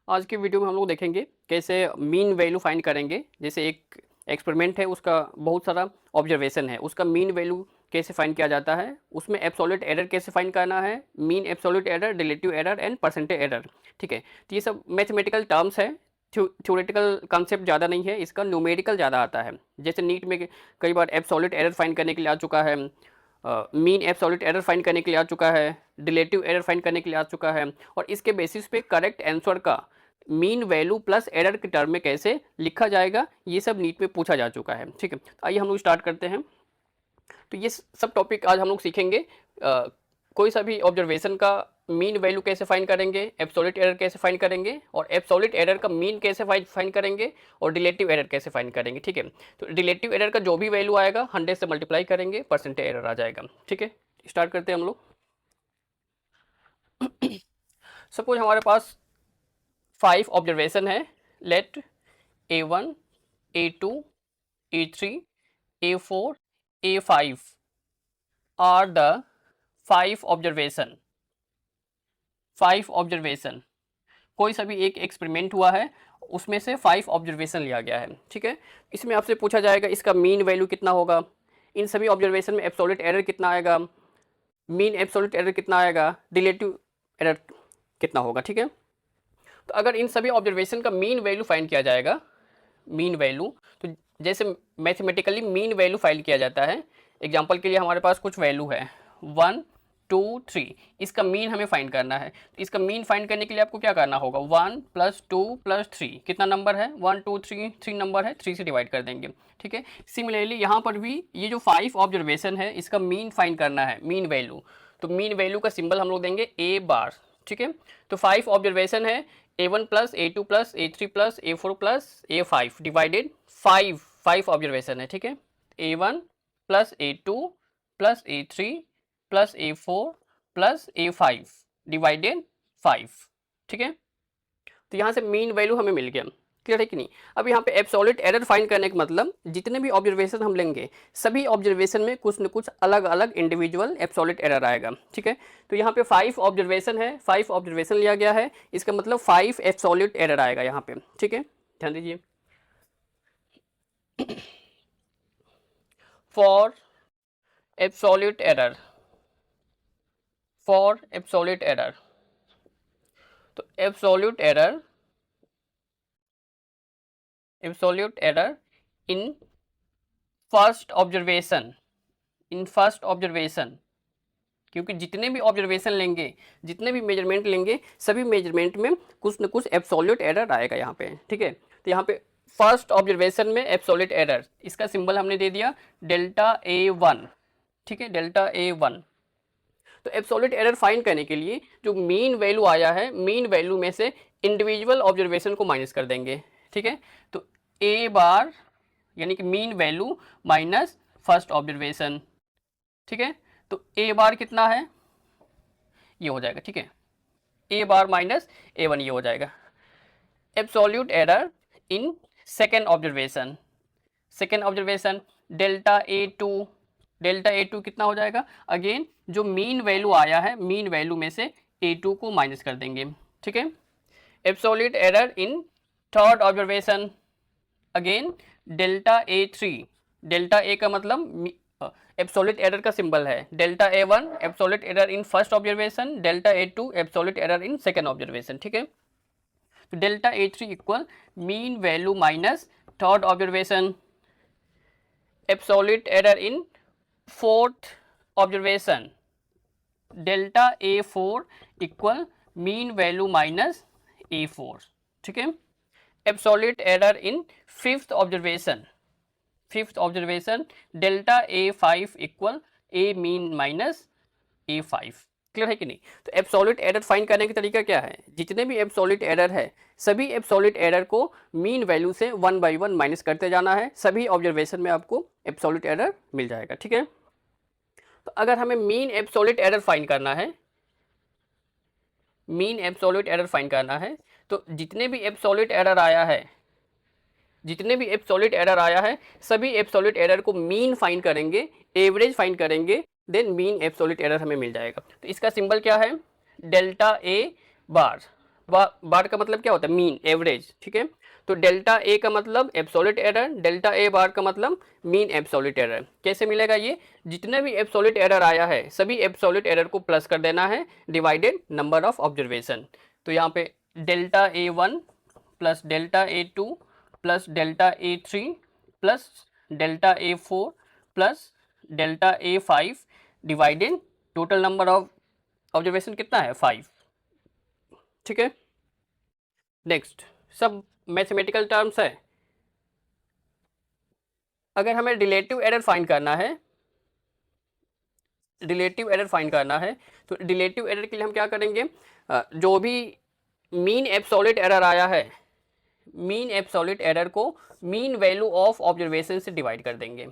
आज की वीडियो में हम लोग देखेंगे कैसे मीन वैल्यू फाइंड करेंगे। जैसे एक एक्सपेरिमेंट है, उसका बहुत सारा ऑब्जर्वेशन है, उसका मीन वैल्यू कैसे फाइंड किया जाता है, उसमें एब्सोल्यूट एरर कैसे फाइंड करना है, mean absolute error, relative error and percentage error. ठीक है, तो ये सब मैथमेटिकल टर्म्स है, थ्योरेटिकल कंसेप्ट ज़्यादा नहीं है, इसका न्यूमेरिकल ज़्यादा आता है। जैसे नीट में कई बार एब्सोल्यूट एरर फाइंड करने के लिए आ चुका है, मीन एब्सोल्यूट एरर फाइंड करने के लिए आ चुका है, रिलेटिव एरर फाइंड करने के लिए आ चुका है, और इसके बेसिस पे करेक्ट आंसर का मीन वैल्यू प्लस एरर के टर्म में कैसे लिखा जाएगा, ये सब नीट में पूछा जा चुका है। ठीक है, तो आइए हम लोग स्टार्ट करते हैं। तो ये सब टॉपिक आज हम लोग सीखेंगे। कोई सा भी ऑब्जर्वेशन का मीन वैल्यू कैसे फाइंड करेंगे, एब्सोल्यूट एरर कैसे फाइंड करेंगे, और एब्सोल्यूट एरर का मीन कैसे फाइंड करेंगे, और रिलेटिव एरर कैसे फाइंड करेंगे। ठीक है, तो रिलेटिव एरर का जो भी वैल्यू आएगा 100 से मल्टीप्लाई करेंगे, परसेंटेज एरर आ जाएगा। ठीक है, स्टार्ट करते हैं हम लोग। सपोज हमारे पास 5 ऑब्जर्वेशन है। Let A1, A2, A3, A4, A5 are the 5 observation. 5 observation, कोई सा भी एक एक्सपेरिमेंट हुआ है, उसमें से 5 ऑब्जर्वेशन लिया गया है। ठीक है, इसमें आपसे पूछा जाएगा इसका मीन वैल्यू कितना होगा, इन सभी ऑब्जर्वेशन में एब्सोल्यूट एरर कितना आएगा, मीन एब्सोल्यूट एरर कितना आएगा, रिलेटिव एरर कितना होगा। ठीक है, तो अगर इन सभी ऑब्जर्वेशन का मीन वैल्यू फाइंड किया जाएगा, मीन वैल्यू, तो जैसे मैथमेटिकली मीन वैल्यू फाइंड किया जाता है। एग्जांपल के लिए हमारे पास कुछ वैल्यू है 1, 2, 3, इसका मीन हमें फाइंड करना है। तो इसका मीन फाइंड करने के लिए आपको क्या करना होगा, 1 + 2 + 3, कितना नंबर है, 1 2 3, 3 नंबर है, 3 से डिवाइड कर देंगे। ठीक है, सिमिलरली यहाँ पर भी ये जो 5 ऑब्जर्वेशन है, इसका मीन फाइंड करना है, मीन वैल्यू। तो मीन वैल्यू का सिंबल हम लोग देंगे A बार। ठीक है, तो 5 ऑब्जर्वेशन है, A1 + A2 + A3 + A4 + A5 divided 5 observation है। ठीक है, A1 + A2 + A3 + A4 + A5 divided 5। ठीक है, तो यहाँ से मीन वैल्यू हमें मिल गया। क्लियर है कि नहीं। अब यहाँ पे एब्सोल्यूट एरर फाइंड करने का मतलब जितने भी ऑब्जर्वेशन हम लेंगे, सभी ऑब्जर्वेशन में कुछ न कुछ अलग अलग इंडिविजुअल एब्सोल्यूट एरर आएगा। ठीक है, तो यहाँ पे 5 ऑब्जर्वेशन है, 5 ऑब्जर्वेशन लिया गया है, इसका मतलब 5 एब्सोल्यूट एरर आएगा यहाँ पे। ठीक है, ध्यान दीजिए। For absolute error, for absolute error, तो absolute error, absolute error in first observation, in first observation, क्योंकि जितने भी ऑब्जर्वेशन लेंगे, जितने भी मेजरमेंट लेंगे, सभी मेजरमेंट में कुछ न कुछ एब्सोल्यूट एरर आएगा यहाँ पे। ठीक है, तो यहाँ पे फर्स्ट ऑब्जर्वेशन में एब्सोल्यूट एरर, इसका सिंबल हमने दे दिया ΔA1। ठीक है, ΔA1। तो एब्सोल्यूट एरर फाइंड करने के लिए जो मीन वैल्यू आया है, मीन वैल्यू में से इंडिविजुअल ऑब्जर्वेशन को माइनस कर देंगे। ठीक है, तो A बार यानी कि mean value minus first observation. ठीक है, तो A बार कितना है, ये हो जाएगा। ठीक है, A बार माइनस A1, ये हो जाएगा। Absolute error in second observation, second observation ΔA2, ΔA2 कितना हो जाएगा, अगेन जो मीन वैल्यू आया है, मीन वैल्यू में से A2 को माइनस कर देंगे। ठीक है, absolute error in third observation, again ΔA3, ΔA का मतलब एब्सोल्यूट एरर का सिंबल है, ΔA1 absolute error in first observation, ΔA2 absolute error in second observation. ठीक है, तो ΔA3 equal mean value minus third observation, absolute error in fourth observation, ΔA4 equal mean value minus A4। ठीक है, absolute error in fifth observation, fifth observation ΔA5 equal A mean minus A5। Clear है कि नहीं। तो absolute error find करने का तरीका क्या है, जितने भी एब्सोल्यूट एरर है, सभी एब्सोल्यूट एरर को मीन वैल्यू से 1 by 1 माइनस करते जाना है, सभी ऑब्जर्वेशन में आपको एब्सोल्यूट एरर मिल जाएगा। ठीक है, तो अगर हमें मीन एब्सोल्यूट एरर फाइंड करना है, मीन एब्सोल्यूट एरर फाइंड करना है, तो जितने भी एब्सोल्यूट एरर आया है, जितने भी एब्सोल्यूट एरर आया है, सभी एब्सोल्यूट एरर को मीन फाइंड करेंगे, एवरेज फाइंड करेंगे, देन मीन एब्सोल्यूट एरर हमें मिल जाएगा। तो इसका सिंबल क्या है, ΔA बार, बार का मतलब क्या होता है, मीन, एवरेज, ठीक है। तो डेल्टा ए का मतलब एब्सोल्यूट एरर, डेल्टा ए बार का मतलब मीन एब्सोल्यूट एरर। कैसे मिलेगा ये, जितने भी एब्सोल्यूट एरर आया है सभी एब्सोल्यूट एरर को प्लस कर देना है डिवाइडेड नंबर ऑफ ऑब्जर्वेशन। तो यहाँ पे delta A one plus delta A two plus delta A three plus delta A four plus delta A five divided total number of observation कितना है, 5, ठीक है। नेक्स्ट सब मैथमेटिकल टर्म्स है। अगर हमें रिलेटिव एरर फाइंड करना है, रिलेटिव एरर फाइंड करना है, तो रिलेटिव एरर के लिए हम क्या करेंगे, जो भी मीन एब्सोल्यूट एरर आया है, मीन एब्सोल्यूट एरर को मीन वैल्यू ऑफ ऑब्जर्वेशन से डिवाइड कर देंगे,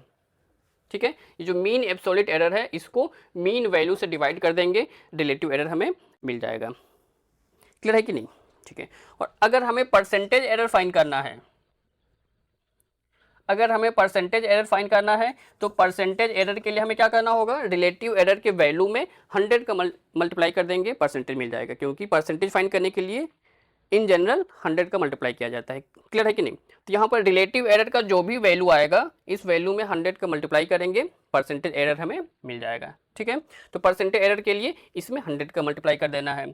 ठीक है। ये जो मीन एब्सोल्यूट एरर है इसको मीन वैल्यू से डिवाइड कर देंगे, रिलेटिव एरर हमें मिल जाएगा। क्लियर है कि नहीं, ठीक है। और अगर हमें परसेंटेज एरर फाइंड करना है, अगर हमें परसेंटेज एरर फाइंड करना है तो परसेंटेज एरर के लिए हमें क्या करना होगा, रिलेटिव एरर के वैल्यू में 100 का मल्टीप्लाई कर देंगे, परसेंटेज मिल जाएगा, क्योंकि परसेंटेज फाइंड करने के लिए इन जनरल 100 का मल्टीप्लाई किया जाता है। क्लियर है कि नहीं। तो यहाँ पर रिलेटिव एरर का जो भी वैल्यू आएगा इस वैल्यू में 100 का मल्टीप्लाई करेंगे, परसेंटेज एरर हमें मिल जाएगा, ठीक है। तो परसेंटेज एरर के लिए इसमें 100 का मल्टीप्लाई कर देना है,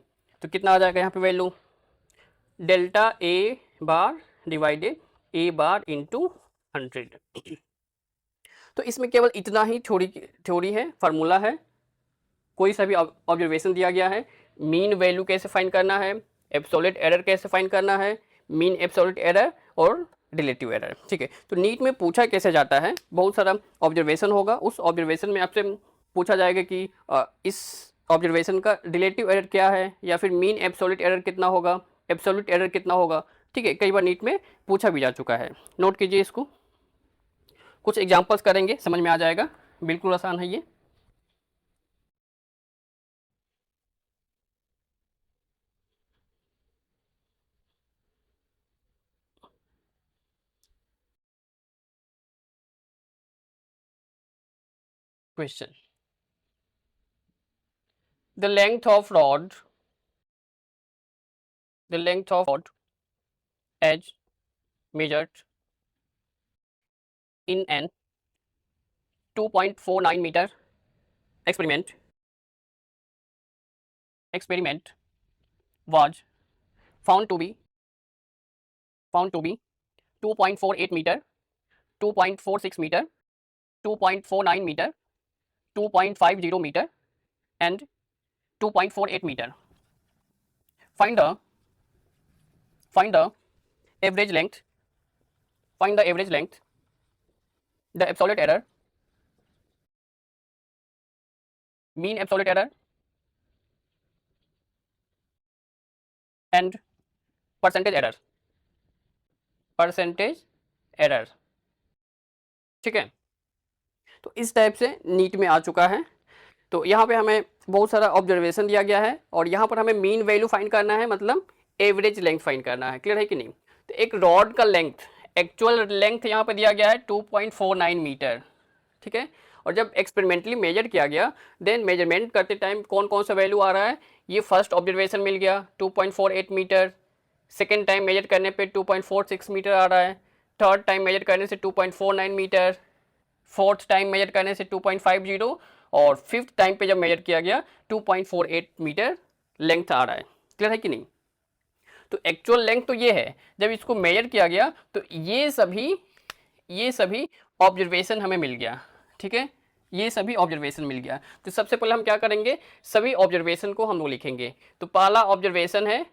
तो कितना आ जाएगा यहाँ पे value, delta A bar divided A bar into 100। तो इसमें केवल इतना ही थ्योरी है, फार्मूला है, कोई सा भी ऑब्जर्वेशन दिया गया है, मीन वैल्यू कैसे फाइंड करना है, एब्सोल्यूट एरर कैसे फाइंड करना है, मीन एब्सोल्यूट एरर और रिलेटिव एरर, ठीक है। तो नीट में पूछा कैसे जाता है, बहुत सारा ऑब्जर्वेशन होगा, उस ऑब्जर्वेशन में आपसे पूछा जाएगा कि इस ऑब्जर्वेशन का रिलेटिव एरर क्या है, या फिर मीन एब्सोल्यूट एरर कितना होगा, एब्सोल्यूट एरर कितना होगा, ठीक है। कई बार नीट में पूछा भी जा चुका है, नोट कीजिए इसको। कुछ एग्जांपल्स करेंगे, समझ में आ जाएगा, बिल्कुल आसान है ये। Question, the length of rod, the length of rod as measured in an 2.49 meter experiment was found to be 2.48 meter, 2.46 meter, 2.49 meter, 2.50 meter and 2.48 meter. Find the average length, find the average length, the absolute error, mean absolute error and percentage error, percentage error, ठीक है। तो इस type से NEET में आ चुका है। तो यहाँ पे हमें बहुत सारा ऑब्जर्वेशन दिया गया है और यहाँ पर हमें मीन वैल्यू फाइंड करना है, मतलब एवरेज लेंथ फाइंड करना है। क्लियर है कि नहीं। तो एक रॉड का लेंथ, एक्चुअल लेंथ यहाँ पर दिया गया है 2.49 मीटर, ठीक है। और जब एक्सपेरिमेंटली मेजर किया गया, देन मेजरमेंट करते टाइम कौन कौन सा वैल्यू आ रहा है, ये फर्स्ट ऑब्जर्वेशन मिल गया 2.48 मीटर, सेकेंड टाइम मेजर करने पे 2.46 मीटर आ रहा है, थर्ड टाइम मेजर करने से 2.49 मीटर, फोर्थ टाइम मेजर करने से 2.50 और फिफ्थ टाइम पे जब मेजर किया गया 2.48 मीटर लेंथ आ रहा है। क्लियर है कि नहीं। तो एक्चुअल लेंथ तो ये है, जब इसको मेजर किया गया तो ये सभी ऑब्जर्वेशन हमें मिल गया, ठीक है। ये सभी ऑब्जर्वेशन मिल गया। तो सबसे पहले हम क्या करेंगे, सभी ऑब्जर्वेशन को हम लोग लिखेंगे। तो पहला ऑब्जर्वेशन है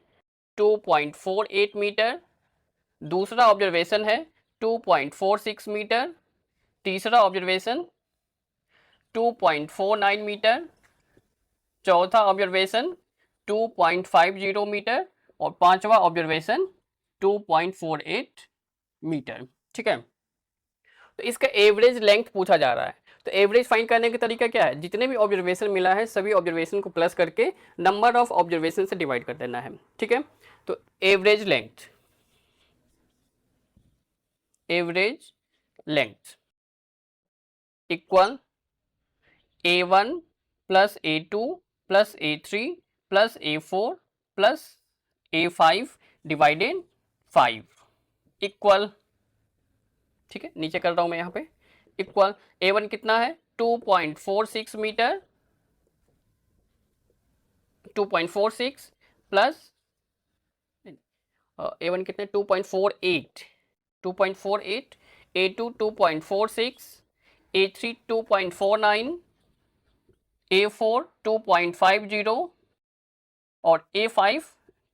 2.48 मीटर, दूसरा ऑब्जर्वेशन है 2.46 मीटर, तीसरा ऑब्जर्वेशन 2.49 मीटर, चौथा ऑब्जर्वेशन 2.50 मीटर और पांचवा ऑब्जर्वेशन 2.48 मीटर, ठीक है। तो इसका एवरेज लेंथ पूछा जा रहा है। तो एवरेज फाइंड करने का तरीका क्या है, जितने भी ऑब्जर्वेशन मिला है सभी ऑब्जर्वेशन को प्लस करके नंबर ऑफ ऑब्जर्वेशन से डिवाइड कर देना है, ठीक है। तो average length equal A1 plus A2 plus A3 plus A4 plus A5 divided 5 equal, ठीक है, नीचे कर रहा हूं मैं यहाँ पे, इक्वल A1 कितना है 2.46 मीटर, 2.46 प्लस A1 कितने 2.48, 2.48, A2 2.46, A3 2.49, A4 2.50 और A5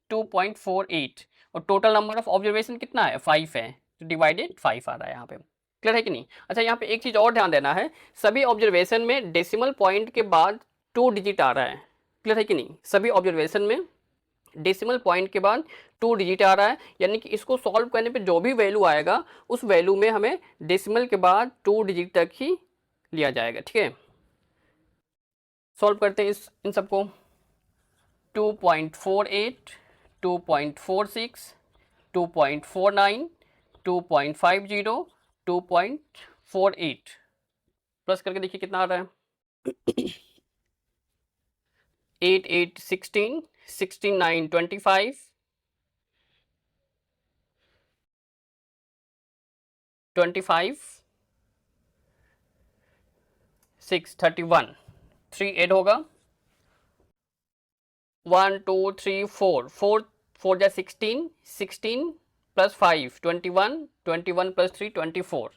2.48 और टोटल नंबर ऑफ ऑब्जर्वेशन कितना है 5 है, तो डिवाइडेड 5 आ रहा है यहाँ पे। क्लियर है कि नहीं? अच्छा, यहाँ पे एक चीज़ और ध्यान देना है, सभी ऑब्जर्वेशन में डेसिमल पॉइंट के बाद 2 डिजिट आ रहा है। क्लियर है कि नहीं? सभी ऑब्जर्वेशन में डेसिमल पॉइंट के बाद 2 डिजिट आ रहा है, यानी कि इसको सॉल्व करने पे जो भी वैल्यू आएगा उस वैल्यू में हमें डेसिमल के बाद 2 डिजिट तक ही लिया जाएगा। ठीक है, सॉल्व करते हैं इन सबको। 2.48, 2.46, 2.49, 2.50, 2.48 प्लस करके देखिए कितना आ रहा है 8, 8, 16, 16, 9, 25, 25, 6, 31, 3 8 होगा, 1 2 3 4, 4 4 जा 16, 16 प्लस 5 21, 21 प्लस 3 24,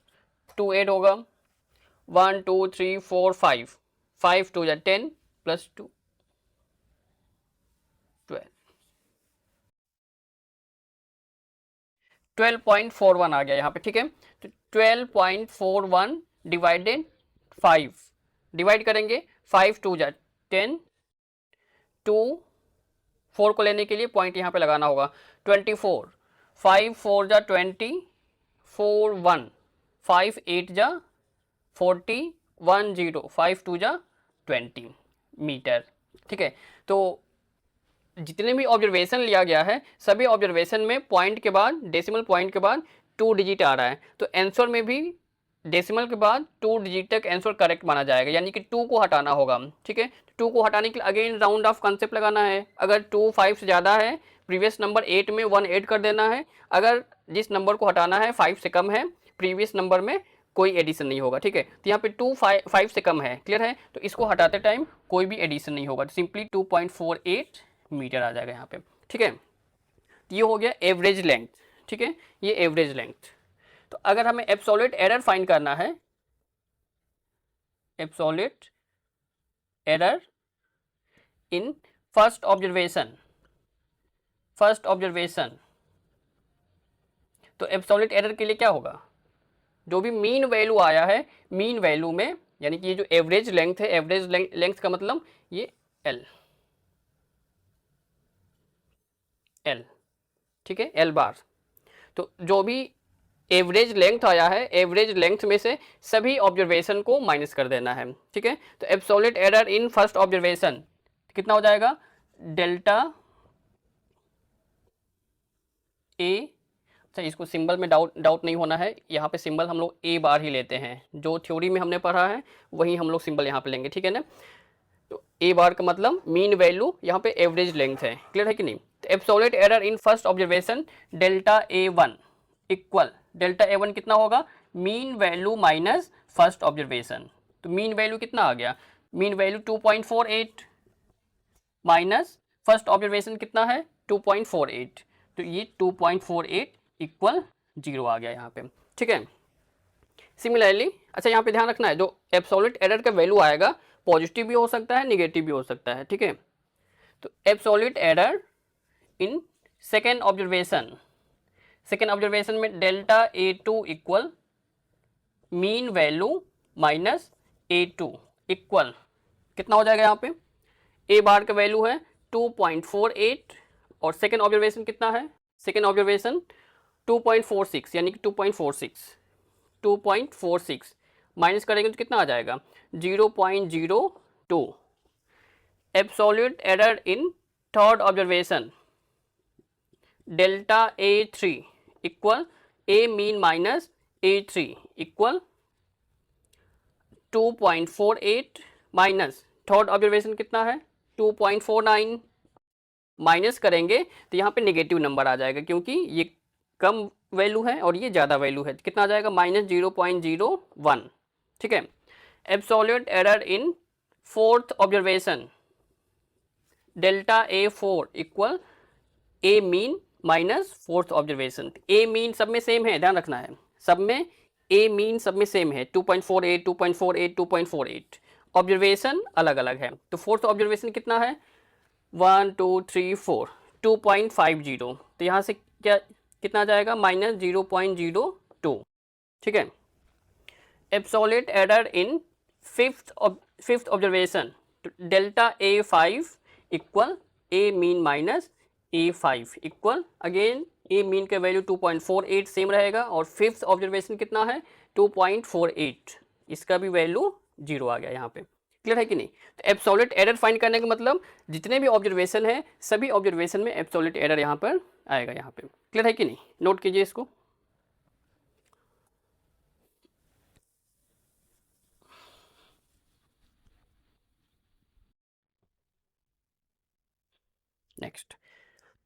2 8 होगा, 1 2 3 4 5, 5 2 जा 10 प्लस 2 12, 12.41 आ गया यहाँ पे। ठीक है, तो 12.41 डिवाइडेड 5, डिवाइड करेंगे 5 2 जा 10, 2 4 को लेने के लिए पॉइंट यहाँ पे लगाना होगा 24, 5 4 जा 20, 4 1, 5 8 जा 40, 1 0, 5 2 जा 20 मीटर। ठीक है, तो जितने भी ऑब्जर्वेशन लिया गया है सभी ऑब्जर्वेशन में पॉइंट के बाद डेसिमल पॉइंट के बाद 2 डिजिट आ रहा है, तो आंसर में भी डेसिमल के बाद 2 डिजिट तक आंसर करेक्ट माना जाएगा, यानी कि 2 को हटाना होगा। ठीक है, 2 को हटाने के लिए अगेन राउंड ऑफ कंसेप्ट लगाना है। अगर 2 5 से ज़्यादा है, प्रीवियस नंबर 8 में 1 ऐड कर देना है। अगर जिस नंबर को हटाना है 5 से कम है, प्रीवियस नंबर में कोई एडिशन नहीं होगा। ठीक है, तो यहाँ पे 2 5 से कम है, क्लियर है, तो इसको हटाते टाइम कोई भी एडिशन नहीं होगा, तो सिंपली 2.48 मीटर आ जाएगा यहाँ पे। ठीक है, तो ये हो गया एवरेज लेंथ। ठीक है, ये एवरेज लेंथ। तो अगर हमें एब्सोल्यूट एरर फाइंड करना है, absolute error in first observation, first observation, तो एब्सोल्यूट एरर के लिए क्या होगा, जो भी मीन वैल्यू आया है, मीन वैल्यू में, यानी कि ये जो एवरेज लेंथ है, एवरेज लेंथ का मतलब ये एल, एल, ठीक है, एल बार। तो जो भी एवरेज लेंथ आया है, एवरेज लेंथ में से सभी ऑब्जर्वेशन को माइनस कर देना है। ठीक है, तो absolute error in first observation कितना हो जाएगा, डेल्टा ए। अच्छा, इसको सिंबल में डाउट नहीं होना है, यहाँ पे सिंबल हम लोग ए बार ही लेते हैं, जो थ्योरी में हमने पढ़ा है वही हम लोग सिंबल यहाँ पे लेंगे। ठीक है ना, तो ए बार का मतलब मीन वैल्यू, यहाँ पे एवरेज लेंथ है। क्लियर है कि नहीं? तो absolute error in first observation delta A1 equal, delta A1 कितना होगा, mean value minus first observation. तो मीन वैल्यू कितना आ गया, mean value 2.48 minus first observation कितना है 2.48, तो ये 2.48 इक्वल 0 आ गया यहाँ पे। ठीक है, सिमिलरली, अच्छा यहाँ पे ध्यान रखना है, जो एब्सोल्यूट एरर का वैल्यू आएगा पॉजिटिव भी हो सकता है, निगेटिव भी हो सकता है। ठीक है, तो absolute error in second observation, second observation में delta A2 equal mean value minus A2 equal कितना हो जाएगा, यहाँ पे ए बार का वैल्यू है 2.48 और सेकेंड ऑब्जर्वेशन कितना है, सेकेंड ऑब्जर्वेशन 2.46, यानी कि 2.46 माइनस करेंगे तो कितना आ जाएगा 0.02। Absolute error in third observation delta A3 equal A mean minus A3 equal 2.48 minus third observation कितना है 2.49 माइनस करेंगे तो यहाँ पे नेगेटिव नंबर आ जाएगा, क्योंकि ये कम वैल्यू है और ये ज़्यादा वैल्यू है। कितना आ जाएगा? -0.01। ठीक है। Absolute error in fourth observation delta A4 equal A mean minus fourth observation. A mean सब में सेम है, ध्यान रखना है, सब में ए मीन सब में सेम है, 2.48 2.48 2.48। ऑब्जर्वेशन अलग अलग है। तो फोर्थ ऑब्जर्वेशन कितना है? 1 2 3 4 2.50। तो यहाँ से क्या कितना आ जाएगा? -0.02। ठीक है। Absolute error in fifth observation delta A5 equal A mean minus A5 equal again A mean का वैल्यू 2.48 सेम रहेगा, और फिफ्थ ऑब्जर्वेशन कितना है? 2.48। इसका भी वैल्यू 0 आ गया यहाँ पे। क्लियर है कि नहीं? तो एब्सोल्यूट एरर फाइंड करने का मतलब जितने भी ऑब्जर्वेशन है सभी ऑब्जर्वेशन में एब्सोल्यूट एरर यहाँ पर आएगा यहाँ पे। क्लियर है कि नहीं? नोट कीजिए इसको। नेक्स्ट,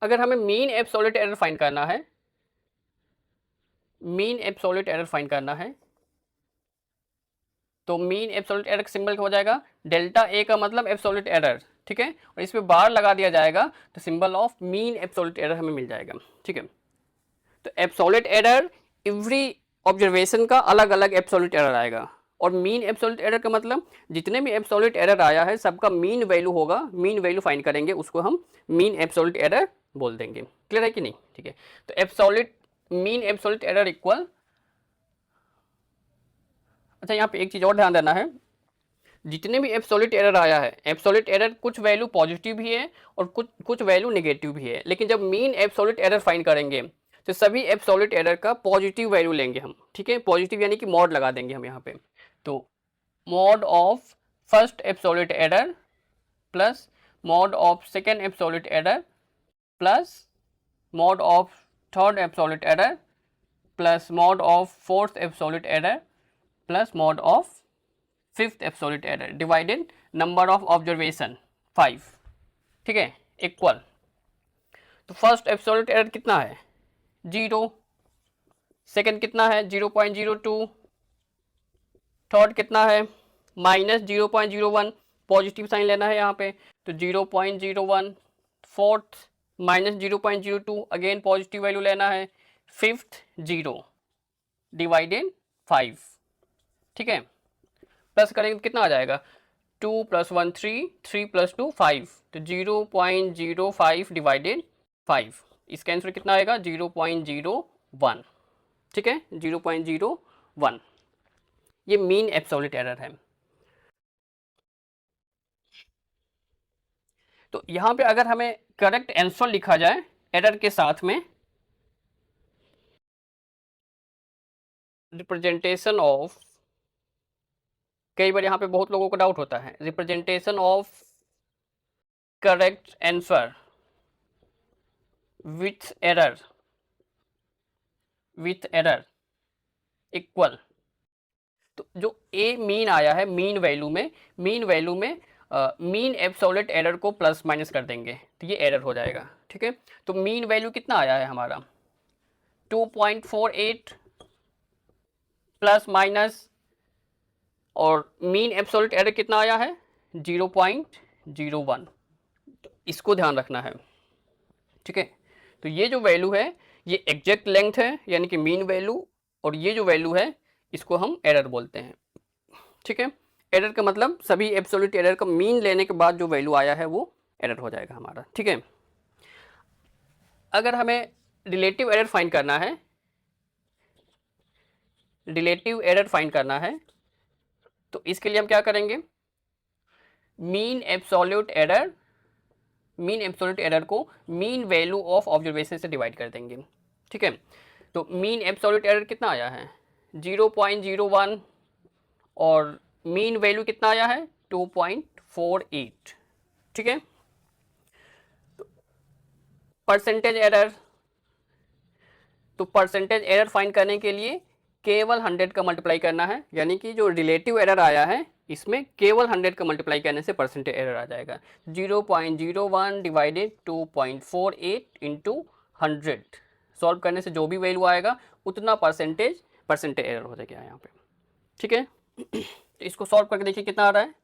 अगर हमें मीन एब्सोल्यूट एरर फाइंड करना है, मीन एब्सोल्यूट एरर फाइंड करना है, तो मीन एब्सोल्यूट एरर का सिंबल हो जाएगा डेल्टा ए का मतलब एब्सोल्यूट एरर। ठीक है, और इस पे बार लगा दिया जाएगा तो symbol of mean absolute error हमें मिल जाएगा। ठीक है, तो एब्सोल्यूट एरर एवरी ऑब्जर्वेशन का अलग अलग एब्सोल्यूट एरर आएगा, और मीन एब्सोल्यूट एरर का मतलब जितने भी एब्सोल्यूट एरर आया है सबका मीन वैल्यू होगा, मीन वैल्यू फाइंड करेंगे, उसको हम मीन एब्सोल्यूट एरर बोल देंगे। क्लियर है कि नहीं? ठीक है, तो absolute mean absolute error equal, अच्छा यहाँ पे एक चीज और ध्यान देना है, जितने भी एब्सोल्यूट एरर आया है, एब्सोल्यूट एरर कुछ वैल्यू पॉजिटिव भी है और कुछ वैल्यू नेगेटिव भी है, लेकिन जब मीन एब्सोल्यूट एरर फाइंड करेंगे तो सभी एब्सोल्यूट एरर का पॉजिटिव वैल्यू लेंगे हम। ठीक है, पॉजिटिव यानी कि मॉड लगा देंगे हम यहाँ पे। तो mod of first absolute error plus mod of second absolute error plus mod of third absolute error plus mod of fourth absolute error plus mod of fifth absolute error divided number of observation 5। ठीक है, equal, तो first absolute error कितना है? 0। Second कितना है? 0.02। Third कितना है? -0.01, positive sign लेना है यहाँ पे, तो 0.01। फोर्थ -0.02, अगेन पॉजिटिव वैल्यू लेना है। Fifth 0 divided 5। ठीक है, प्लस करेंगे तो कितना आ जाएगा? 2 + 1 3, 3 + 2 5, तो 0.05 डिवाइडेड 5। इसका आंसर कितना आएगा? 0.01। ठीक है, 0.01 ये मीन एब्सोल्यूट एरर है। तो यहाँ पे अगर हमें करेक्ट आंसर लिखा जाए एरर के साथ में, रिप्रेजेंटेशन ऑफ, कई बार यहाँ पे बहुत लोगों को डाउट होता है, representation of correct answer with error equal, तो जो ए मीन आया है मीन वैल्यू में, मीन एब्सोल्यूट एरर को प्लस माइनस कर देंगे तो ये एरर हो जाएगा। ठीक है, तो मीन वैल्यू कितना आया है हमारा? 2.48 प्लस माइनस, और मीन एब्सोल्यूट एरर कितना आया है? 0.01। तो इसको ध्यान रखना है। ठीक है, तो ये जो वैल्यू है ये एग्जैक्ट लेंथ है यानी कि मीन वैल्यू, और ये जो वैल्यू है इसको हम एरर बोलते हैं। ठीक है, एरर का मतलब सभी एब्सोल्यूट एरर का मीन लेने के बाद जो वैल्यू आया है वो एरर हो जाएगा हमारा। ठीक है, अगर हमें रिलेटिव एरर फाइंड करना है, रिलेटिव एरर फाइंड करना है तो इसके लिए हम क्या करेंगे? मीन एब्सोल्यूट एरर को मीन वैल्यू ऑफ ऑब्जर्वेशन से डिवाइड कर देंगे। ठीक है, तो मीन एब्सोल्यूट एरर कितना आया है? 0.01, और मीन वैल्यू कितना आया है? 2.48। ठीक है, परसेंटेज एरर, तो परसेंटेज एरर फाइंड करने के लिए केवल 100 का मल्टीप्लाई करना है, यानी कि जो रिलेटिव एरर आया है इसमें केवल 100 का मल्टीप्लाई करने से परसेंटेज एरर आ जाएगा। 0.01 डिवाइडेड 2.48 इंटू 100 सॉल्व करने से जो भी वैल्यू आएगा उतना परसेंटेज एरर हो जाएगा यहाँ पे, ठीक है। तो इसको सॉल्व करके देखिए कितना आ रहा है,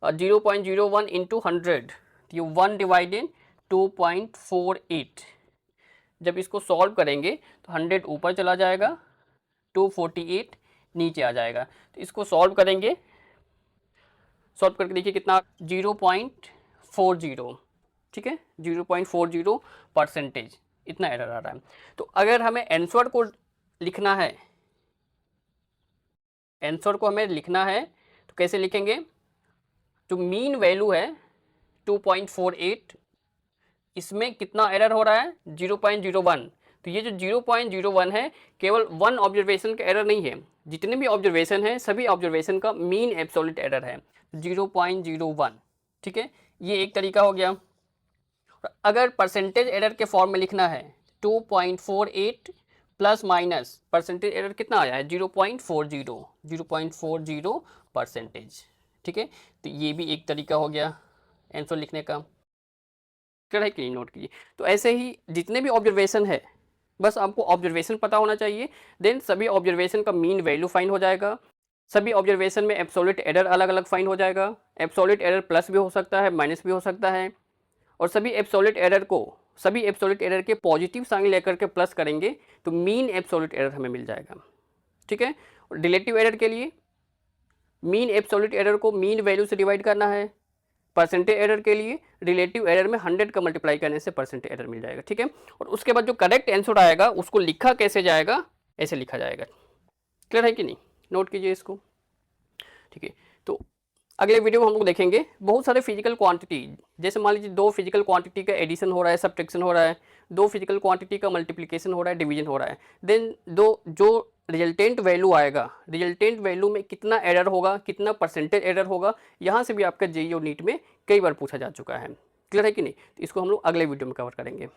0.01 इंटू 100, ये 1 डिवाइडेड 2.48। जब इसको सॉल्व करेंगे तो 100 ऊपर चला जाएगा, 248 नीचे आ जाएगा। तो इसको सॉल्व करेंगे, सॉल्व करके देखिए कितना, 0.40, ठीक है, 0.40 परसेंटेज, इतना एरर आ रहा है। तो अगर हमें आंसर को लिखना है, आंसर को हमें लिखना है तो कैसे लिखेंगे, जो मीन वैल्यू है 2.48, इसमें कितना एरर हो रहा है, 0.01। तो ये जो 0.01 है केवल वन ऑब्जर्वेशन का एरर नहीं है, जितने भी ऑब्जर्वेशन है सभी ऑब्जर्वेशन का मीन एब्सोल्यूट एरर है 0.01, ठीक है। ये एक तरीका हो गया। अगर परसेंटेज एरर के फॉर्म में लिखना है 2.48 प्लस माइनस परसेंटेज एरर कितना आया है, 0.40 परसेंटेज, ठीक है। तो ये भी एक तरीका हो गया आंसर लिखने का, क्लियर है कि नहीं, नोट कीजिए। तो ऐसे ही जितने भी ऑब्जर्वेशन है, बस आपको ऑब्जर्वेशन पता होना चाहिए, देन सभी ऑब्जर्वेशन का मीन वैल्यू फाइंड हो जाएगा। सभी ऑब्जर्वेशन में एब्सोल्यूट एरर अलग अलग फाइंड हो जाएगा। एब्सोल्यूट एरर प्लस भी हो सकता है, माइनस भी हो सकता है, और सभी एब्सोल्यूट एरर के पॉजिटिव साइन लेकर के प्लस करेंगे तो मीन एब्सोल्यूट एरर हमें मिल जाएगा, ठीक है। और रिलेटिव एरर के लिए मीन एब्सोल्यूट एरर को मीन वैल्यू से डिवाइड करना है। परसेंटेज एरर के लिए रिलेटिव एरर में 100 का मल्टीप्लाई करने से परसेंटेज एरर मिल जाएगा, ठीक है। और उसके बाद जो करेक्ट आंसर आएगा उसको लिखा कैसे जाएगा, ऐसे लिखा जाएगा, क्लियर है कि नहीं, नोट कीजिए इसको, ठीक है। तो अगले वीडियो में हम लोग देखेंगे बहुत सारे फिजिकल क्वांटिटी, जैसे मान लीजिए दो फिजिकल क्वांटिटी का एडिशन हो रहा है, सब्ट्रैक्शन हो रहा है, दो फिजिकल क्वांटिटी का मल्टीप्लिकेशन हो रहा है, डिवीजन हो रहा है, देन जो रिजल्टेंट वैल्यू आएगा, रिजल्टेंट वैल्यू में कितना एरर होगा, कितना परसेंटेज एरर होगा, यहाँ से भी आपका जेईई और नीट में कई बार पूछा जा चुका है, क्लियर है कि नहीं। तो इसको हम लोग अगले वीडियो में कवर करेंगे।